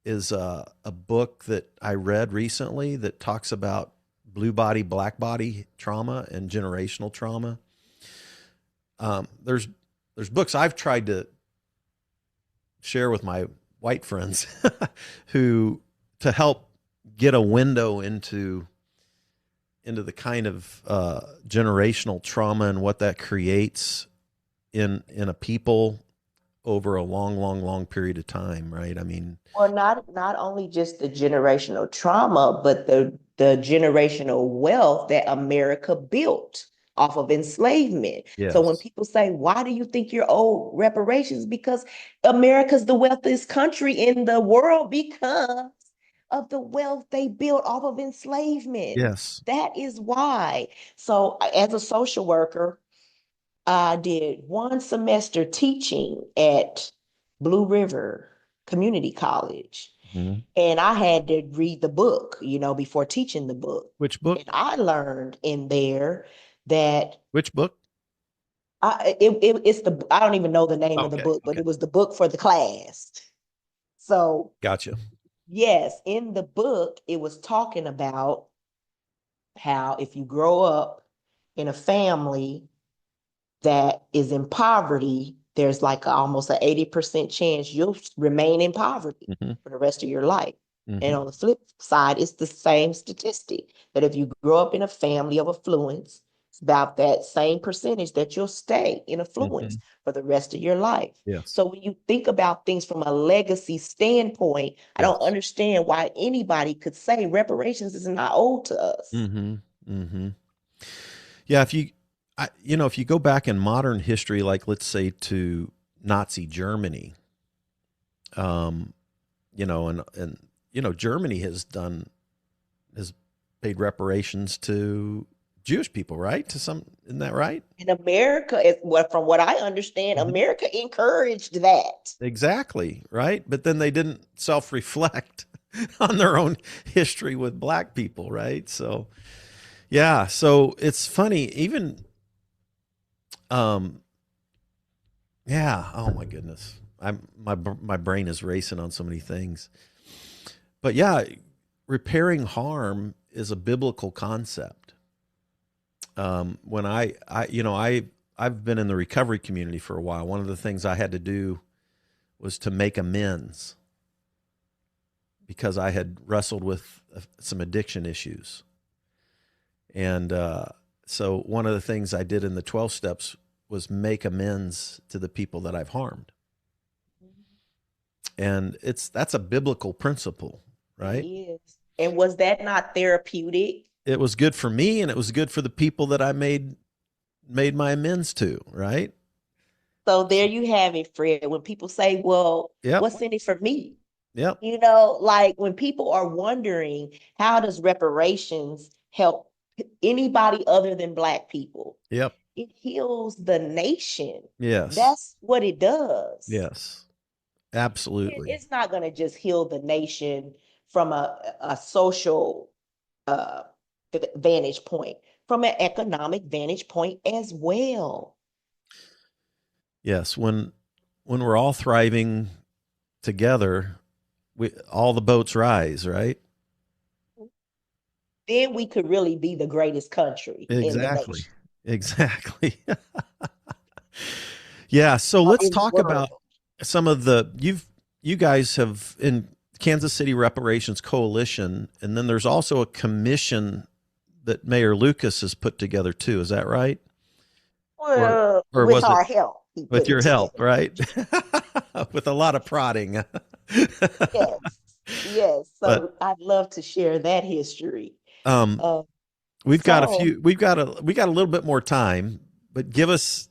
is a book that I read recently that talks about blue body, black body trauma and generational trauma. There's books I've tried to share with my white friends who to help get a window into the kind of generational trauma and what that creates in a people over a long, long, long period of time, right? I mean, Well, not only just the generational trauma, but the generational wealth that America built off of enslavement. So when yes, people say, "Why do you think you're owed reparations?" Because America's the wealthiest country in the world because of the wealth they built off of enslavement. yes, That is why. So as a social worker, I did one semester teaching at Blue River Community College. mhm. And I had to read the book, before teaching the book. Which book? And I learned in there that Which book? I don't even know the name of the Okay, book, but okay, it was the book for the class. So, gotcha. yes, in the book, it was talking about how if you grow up in a family that is in poverty, there's like almost an 80% chance you'll remain in poverty Hmm. for the rest of your life. And Hmm. on the flip side, it's the same statistic that if you grow up in a family of affluence, it's about that same percentage that you'll stay in affluence Hmm. for the rest of your life. Yes, So when you think about things from a legacy standpoint, I don't yes. understand why anybody could say reparations is not owed to us. Hmm. Hmm. Yeah, if you go back in modern history, like let's say to Nazi Germany, um, and Germany has paid reparations to Jewish people, right? Isn't that right? And America is what, from what I understand, Mhm. America encouraged that. Exactly, right? But then they didn't self-reflect on their own history with black people, right? So, yeah, so it's funny even um yeah, oh my goodness. My brain is racing on so many things. But yeah, repairing harm is a biblical concept. When I've been in the recovery community for a while. One of the things I had to do was to make amends because I had wrestled with some addiction issues. And so one of the things I did in the 12 steps was make amends to the people that I've harmed. And that's a biblical principle, It right? is. And was that not therapeutic? It was good for me and it was good for the people that I made my amends to, right? So there you have it, Fred. When people say, well, Yep. what's in it for me? Yep. Like when people are wondering, how does reparations help anybody other than Black people? Yep. It heals the nation. Yes. That's what it does. Yes. Absolutely. It's not going to just heal the nation from a social uh, vantage point, from an economic vantage point as well. Yes. When we're all thriving together, we all the boats rise, right? Then we could really be the greatest country in the Exactly. nation, Exactly. Yeah, so let's in the talk about world. some of you guys have in Kansas City Reparations Coalition, and then there's also a commission that Mayor Lucas has put together too. Is that right? Or Well, or with was it our help, he with put it your help, together. right? With a lot of prodding. Yes, yes. But So I'd love to share that history. um Uh, we've got a so few we got a little bit more time, but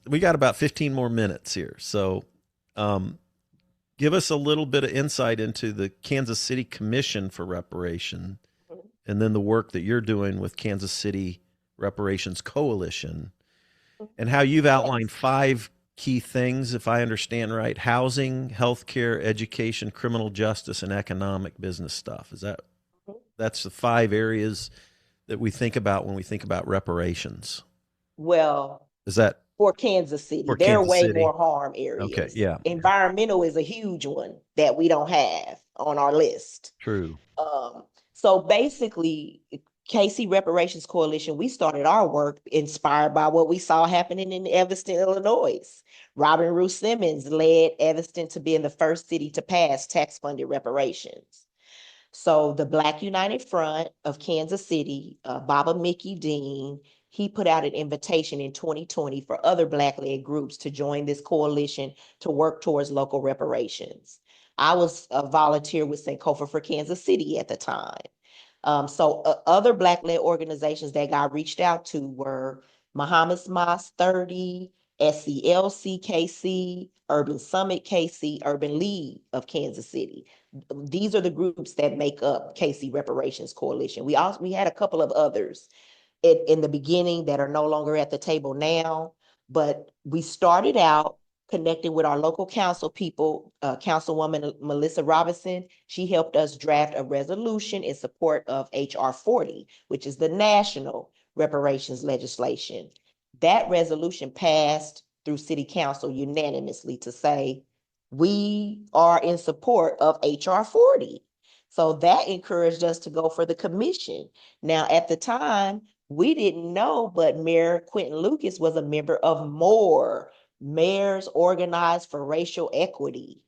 we got about 15 more minutes here. So um give us a little bit of insight into the Kansas City Commission for Reparation and then the work that you're doing with Kansas City Reparations Coalition and how you've outlined yes. five key things, if I understand right: housing, healthcare, education, criminal justice, and economic business stuff. That's the five areas that we think about when we think about reparations? Well, Is that for Kansas City, for there are Kansas way City? more harm Okay, areas. yeah, Environmental is a huge one that we don't have on our list. true. Um, so basically, KC Reparations Coalition, we started our work inspired by what we saw happening in Evanston, Illinois. Robin Rue Simmons led Evanston to being the first city to pass tax-funded reparations. So the Black United Front of Kansas City, Baba Mickey Dean, he put out an invitation in 2020 for other Black-led groups to join this coalition to work towards local reparations. I was a volunteer with Sankofa for Kansas City at the time. Other Black-led organizations that got reached out to were Muhammad's Mosque 30, SCLC KC, Urban Summit KC, Urban League of Kansas City. These are the groups that make up KC Reparations Coalition. We had a couple of others in the beginning that are no longer at the table now, but we started out connecting with our local council people. Councilwoman Melissa Robinson, she helped us draft a resolution in support of HR 40, which is the national reparations legislation. That resolution passed through city council unanimously to say we are in support of HR 40. So that encouraged us to go for the commission. Now, at the time, we didn't know, but Mayor Quentin Lucas was a member of MORE, Mayors Organized for Racial Equity.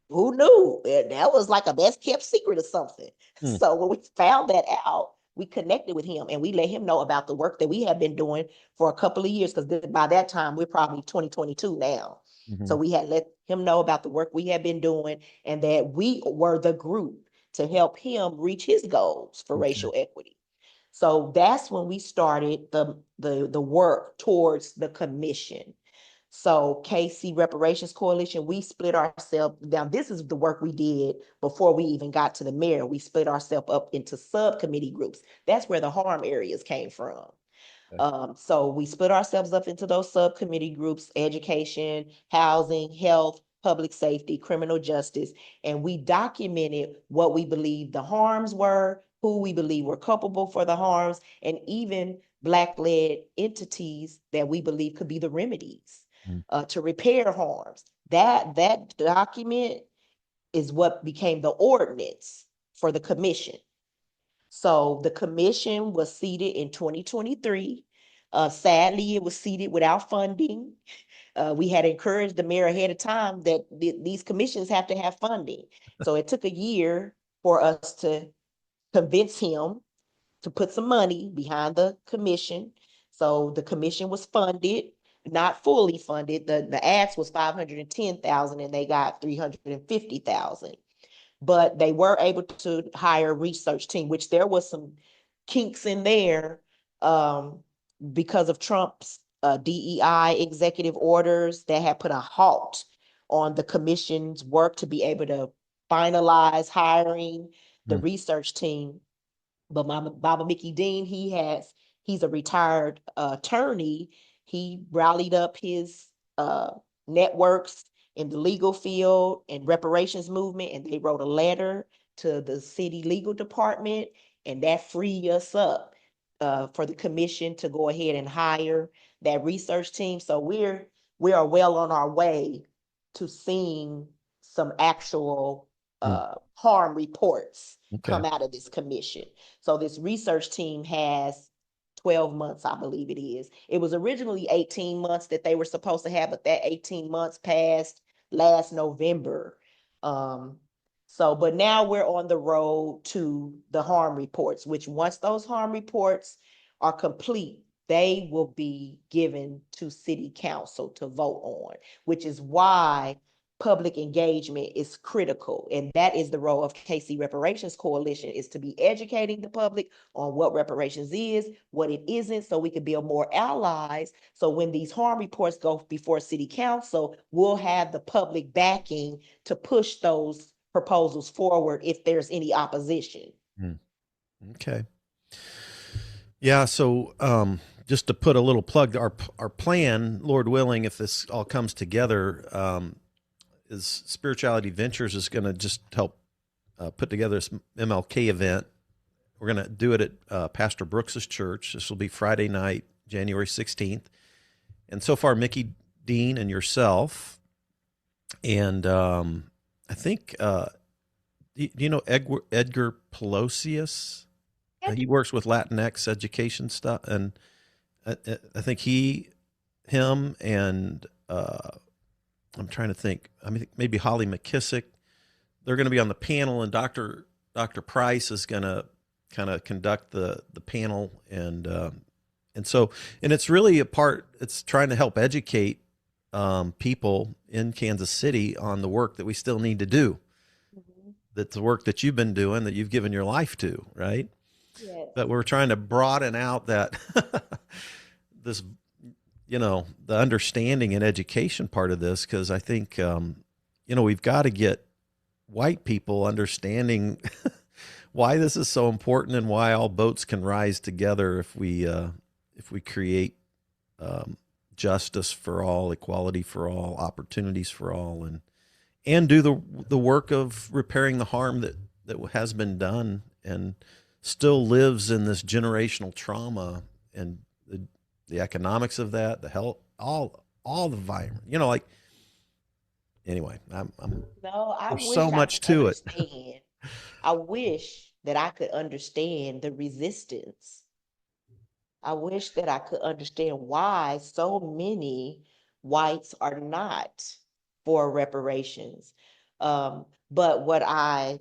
Who knew? That was like a best kept secret or something. Hmm. So when we found that out, we connected with him and we let him know about the work that we have been doing for a couple of years, because by that time we're probably 2022 now. Mm-hmm. So we had let him know about the work we had been doing and that we were the group to help him reach his goals for Okay. racial equity. So that's when we started the work towards the commission. So KC Reparations Coalition, we split ourselves down. This is the work we did before we even got to the mayor. We split ourselves up into subcommittee groups. That's where the harm areas came from. Okay. So we split ourselves up into those subcommittee groups: education, housing, health, public safety, criminal justice, and we documented what we believed the harms were, who we believe were culpable for the harms, and even Black-led entities that we believe could be the remedies Mm. to repair harms. That document is what became the ordinance for the commission. So the commission was seated in 2023. Sadly, it was seated without funding. We had encouraged the mayor ahead of time that these commissions have to have funding. So it took a year for us to convince him to put some money behind the commission. So the commission was funded, not fully funded. The ask was 510,000 and they got 350,000, but they were able to hire a research team, which there was some kinks in there because of Trump's DEI executive orders that had put a halt on the commission's work to be able to finalize hiring the Mm. research team. But Baba Mickey Dean, he's a retired attorney. He rallied up his uh, networks in the legal field and reparations movement, and they wrote a letter to the city legal department, and that freed us up for the commission to go ahead and hire that research team. So we are well on our way to seeing some actual Mm. harm reports Okay. come out of this commission. So this research team has 12 months, I believe it is. It was originally 18 months that they were supposed to have, but that 18 months passed last November. Um, but now we're on the road to the harm reports, which once those harm reports are complete, they will be given to city council to vote on, which is why public engagement is critical. And that is the role of KC Reparations Coalition, is to be educating the public on what reparations is, what it isn't, so we can build more allies. So when these harm reports go before city council, we'll have the public backing to push those proposals forward if there's any opposition. Mm. Okay. Yeah. So, just to put a little plug, our plan, Lord willing, if this all comes together, is Spirituality Ventures is going to just help put together this MLK event. We're going to do it at Pastor Brooks's church. This will be Friday night, January 16th. And so far, Mickey Dean and yourself, and I think, do you know Edgar Pelosius? He works with Latinx education stuff, and I think him, and I'm trying to think. I mean, maybe Holly McKissick. They're going to be on the panel, and Dr. Price is going to kind of conduct the panel, and so, and it's really a part. It's trying to help educate people in Kansas City on the work that we still need to do. Mhm. That's the work that you've been doing, that you've given your life to, right? Yes. But we're trying to broaden out that this, the understanding and education part of this, because I think, we've got to get white people understanding why this is so important and why all boats can rise together if we create justice for all, equality for all, opportunities for all, and do the work of repairing the harm that has been done and still lives in this generational trauma, and the economics of that, the health, all the environment. Like, anyway, No, I there's so wish I much could to it. understand. I wish that I could understand the resistance. I wish that I could understand why so many whites are not for reparations. But what I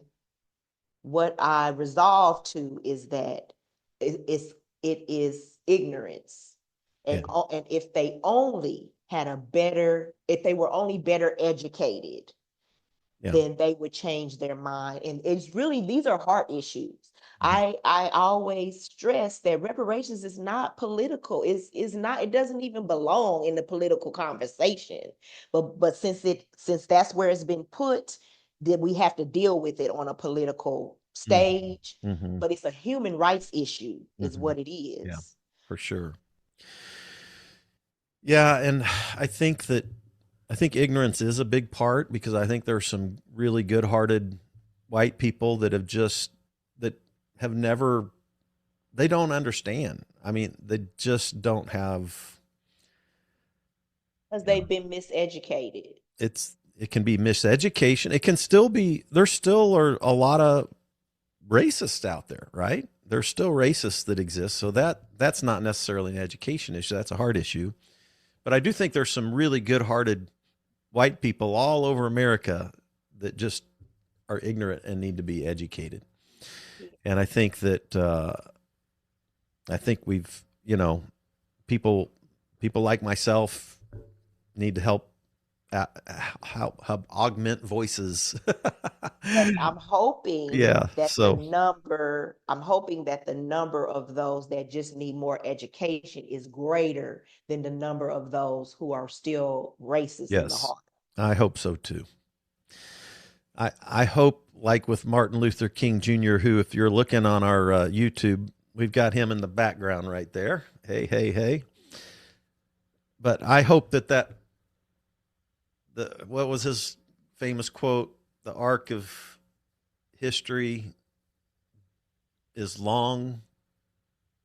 resolve to is that it is ignorance. Yeah, And if they were only better educated, yeah, then they would change their mind. And it's really, these are heart issues. mhm, I always stress that reparations is not political. Is not, it doesn't even belong in the political conversation. But since that's where it's been put, then we have to deal with it on a political mhm, stage. mhm, But it's a human rights issue, is mhm. what it Yeah, is. for sure. Yeah, and I think that I think ignorance is a big part because I think there's some really good-hearted white people that that have never they don't understand. I mean, they just don't have Because you know, they've been miseducated. it can be miseducation. It can still be there still are a lot of racists out there, right? There's still racists that exist. So that's not necessarily an education issue. That's a heart issue. But I do think there's some really good-hearted white people all over America that just are ignorant and need to be educated. And I think we've people people like myself need to help help augment voices. Yes, I'm hoping Yeah. that So I'm hoping that the number of those that just need more education is greater than the number of those who are still racist in the yes, heart. I hope so too. I hope like with Martin Luther King Jr., who, if you're looking on our YouTube, we've got him in the background right there. Hey, hey, hey. But I hope that the what was his famous quote? The arc of history is long,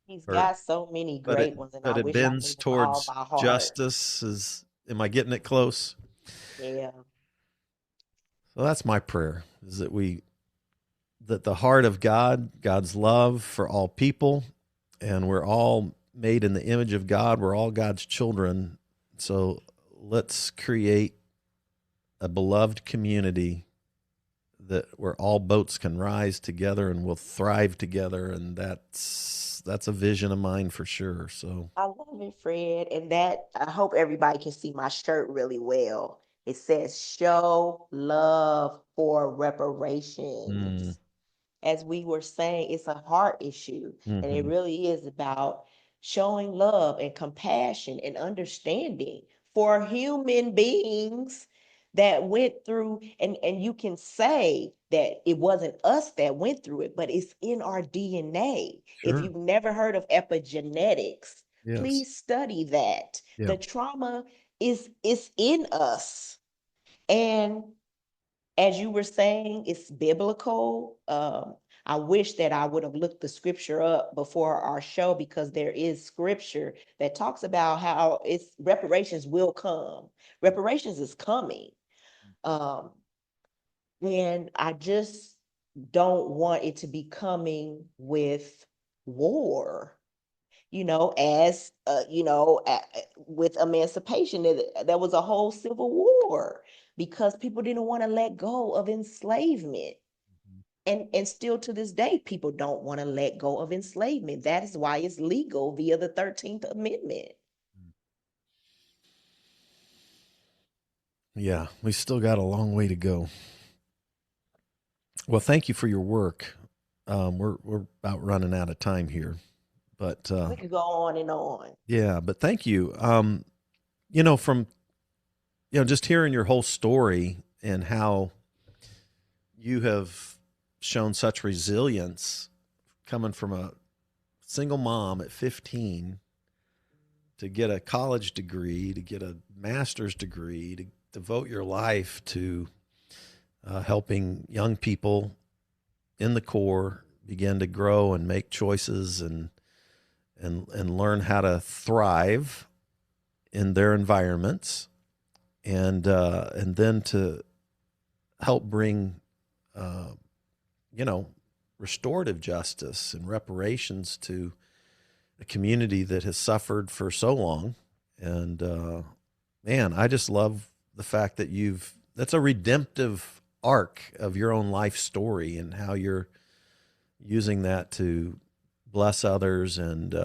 He's or got so many but great ones, and I it wish I bends knew them all towards by heart. justice. Is am I getting it close? Yeah, So that's my prayer: is that the heart of God, God's love for all people, and we're all made in the image of God. We're all God's children. So let's create a beloved community that where all boats can rise together and will thrive together, and that's a vision of mine for sure. So I love it, Fred. And that I hope everybody can see my shirt really well. It says show love for mm, reparations. As we were saying, it's a heart issue. And it hmm really is about showing love and compassion and understanding for human beings that went through, and you can say that it wasn't us that went through it, but it's in our DNA. If sure, you've never heard of epigenetics, yes, please study that. yeah, The trauma is in us. And as you were saying, it's biblical. I wish that I would have looked the scripture up before our show, because there is scripture that talks about how it's reparations will come. Reparations is coming. Um, and I just don't want it to be coming with war. As with emancipation, there was a whole civil war because people didn't want to let go of enslavement. And still to this day, people don't want to let go of enslavement. That is why it's legal via the 13th Amendment. yeah. We still got a long way to go. Well, thank you for your work. We're about running out of time here, but We could go on and on. yeah, but thank you. From just hearing your whole story and how you have shown such resilience coming from a single mom at 15 to get a college degree, to get a master's degree, to devote your life to helping young people in the Corps begin to grow and make choices and learn how to thrive in their environments, and then to help bring uh, you know restorative justice and reparations to a community that has suffered for so long. And man, I just love the fact that that's a redemptive arc of your own life story and how you're using that to bless others and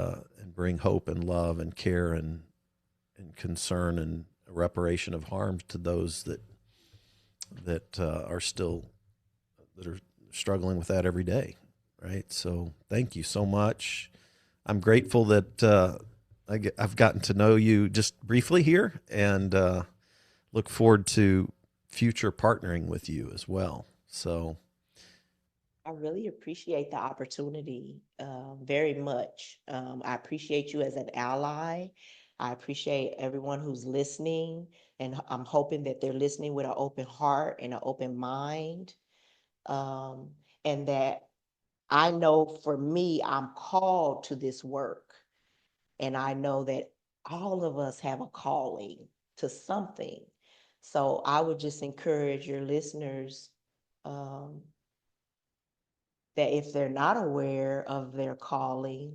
bring hope and love and care and concern and reparation of harm to those that are still that are struggling with that every day, right? So thank you so much. I'm grateful that I've gotten to know you just briefly here, and look forward to future partnering with you as well. So I really appreciate the opportunity very much. I appreciate you as an ally. I appreciate everyone who's listening, and I'm hoping that they're listening with an open heart and an open mind. Um, and that I know for me, I'm called to this work. And I know that all of us have a calling to something. So I would just encourage your listeners um, that if they're not aware of their calling,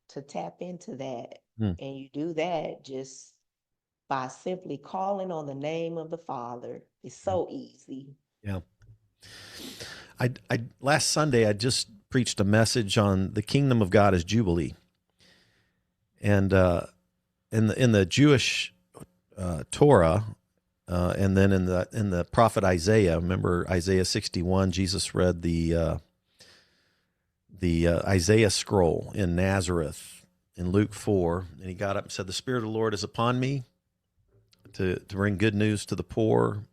to tap into that. Hmm. And you do that just by simply calling on the name of the Father. It's so easy. Yeah. I last Sunday I just preached a message on the kingdom of God as Jubilee, and in the Jewish Torah, and then in the prophet Isaiah. Remember Isaiah 61? Jesus read the Isaiah scroll in Nazareth in Luke 4, and he got up and said, "The Spirit of the Lord is upon me to bring good news to the poor,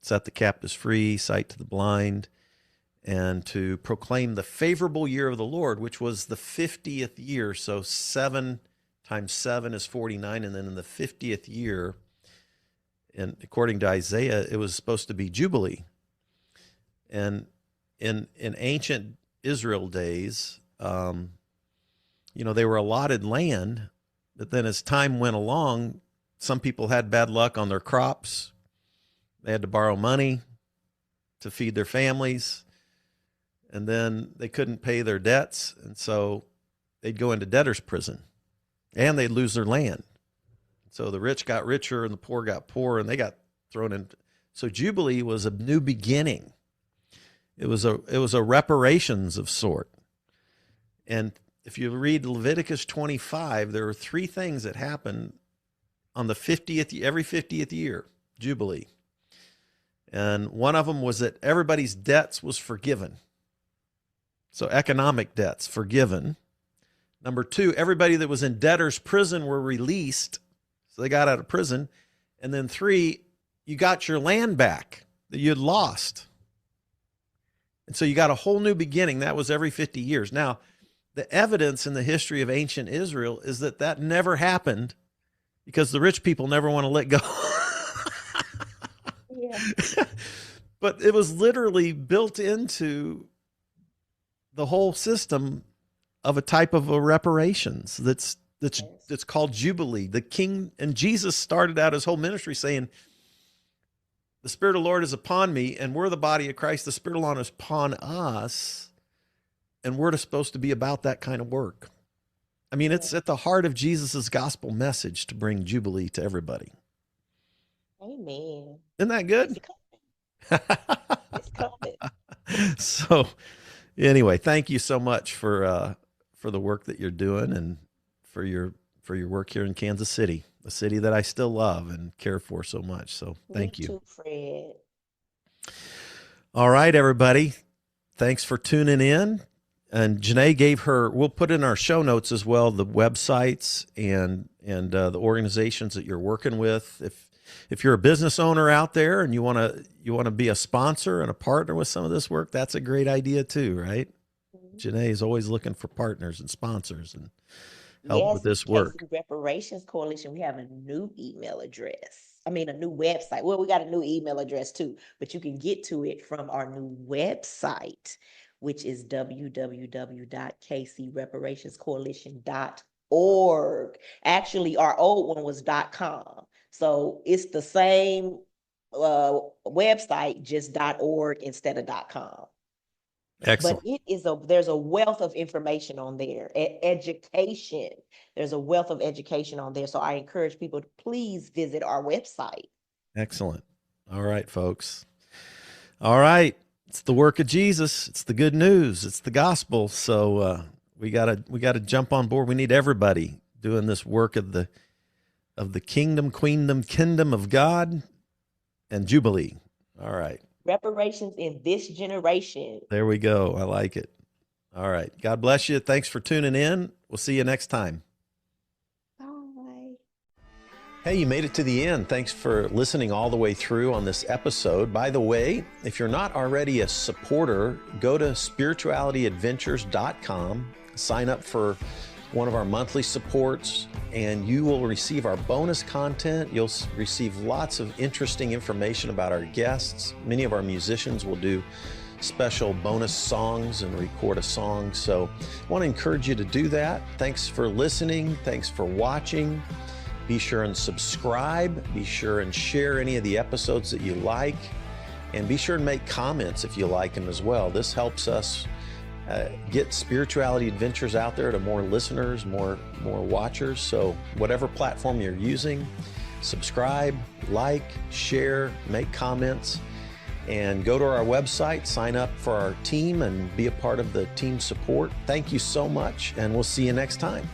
set the captives free, sight to the blind, and to proclaim the favorable year of the Lord," which was the 50th year. So 7 times 7 is 49. And then in the 50th year, and according to Isaiah, it was supposed to be Jubilee. And in ancient Israel days, they were allotted land, but then as time went along, some people had bad luck on their crops. They had to borrow money to feed their families. And then they couldn't pay their debts, and so they'd go into debtor's prison, and they'd lose their land. So the rich got richer, and the poor got poorer, and they got thrown in. So Jubilee was a new beginning. It was a reparations of sort. And if you read Leviticus 25, there are 3 things that happen on the every 50th year, Jubilee. And one of them was that everybody's debts was forgiven. So economic debts forgiven. Number 2, everybody that was in debtor's prison were released. So they got out of prison. And then 3, you got your land back that you had lost. And so you got a whole new beginning. That was every 50 years. Now, the evidence in the history of ancient Israel is that never happened because the rich people never want to let go. Yeah. But it was literally built into the whole system of a type of a reparations that's called Jubilee. The king and Jesus started out his whole ministry saying, "The Spirit of the Lord is upon me," and we're the body of Christ. The Spirit of the Lord is upon us, and we're supposed to be about that kind of work. I mean, it's at the heart of Jesus's gospel message to bring Jubilee to everybody. Amen. Isn't that good? It's coming. So anyway, thank you so much for the work that you're doing and for your work here in Kansas City, a city that I still love and care for so much. So thank you. Me too, Fred. All right, everybody. Thanks for tuning in. And Janay we'll put in our show notes as well, the websites and the organizations that you're working with. If you're a business owner out there and you want to be a sponsor and a partner with some of this work, that's a great idea too, right? Mm-hmm. Janay is always looking for partners and sponsors and help with this work. Kansas City Reparations Coalition, we have a new email address. I mean, a new website. Well, we got a new email address too, but you can get to it from our new website, which is www.kcreparationscoalition.org. Actually, our old one was .com. So it's the same website, just .org instead of .com. Excellent. But there's a wealth of information on there. Education. There's a wealth of education on there. So I encourage people to please visit our website. Excellent. All right, folks. All right. It's the work of Jesus. It's the good news. It's the gospel. So we gotta jump on board. We need everybody doing this work of the kingdom of God and Jubilee. All right. Reparations in this generation. There we go. I like it. All right. God bless you. Thanks for tuning in. We'll see you next time. Bye. Hey, you made it to the end. Thanks for listening all the way through on this episode. By the way, if you're not already a supporter, go to spiritualityadventures.com, sign up for one of our monthly supports, and you will receive our bonus content. You'll receive lots of interesting information about our guests. Many of our musicians will do special bonus songs and record a song. So I want to encourage you to do that. Thanks for listening. Thanks for watching. Be sure and subscribe. Be sure and share any of the episodes that you like. And be sure and make comments if you like them as well. This helps us get Spirituality Adventures out there to more listeners, more watchers. So whatever platform you're using, subscribe, like, share, make comments, and go to our website, sign up for our team, and be a part of the team support. Thank you so much, and we'll see you next time.